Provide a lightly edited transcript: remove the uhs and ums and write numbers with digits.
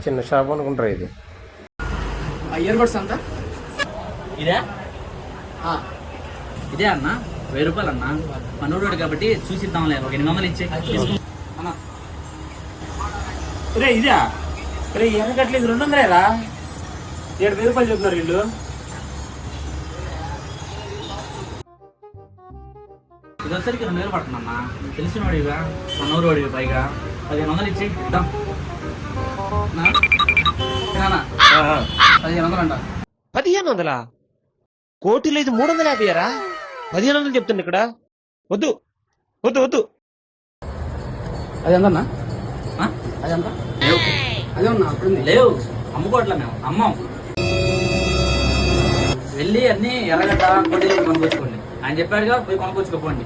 చిన్న షాప్ అనుకుంటారు ఇది. ఇయర్ బడ్స్ అంతా ఇదే ఇదే అన్న 1000 రూపాయలు అన్న మనోడు కాబట్టి చూసిద్దాంలే. ఒక 800 ఇచ్చే అన్న. రే ఇదే రే ఎనకట్లేదు 200 రా. 7,000 రూపాయలు చెప్తున్నారు వీళ్ళు. ఇది వచ్చరికి 2000 పడుతుందన్న. తెలిసిన వాడిగా మనోరు వాడివి పైగా 1500 ఇచ్చి ఇద్దాం. 1500 అంట. 1500? కోటిలో ఇది 350 రా. 1500 చెప్తుంది ఇక్కడ. వద్దు వద్దు వద్దు. అది ఎంతన్నా? అది ఎంత? అదే ఉన్నా అప్పుడు లేవు అమ్ముకోవట్లే మేము అమ్మం. వెళ్ళి అన్ని ఎర్రగడ్డ కొట్టి కొనుక్కొచ్చుకోండి. ఆయన చెప్పాడుగా పోయి కొనుక్కొచ్చుకోపోండి.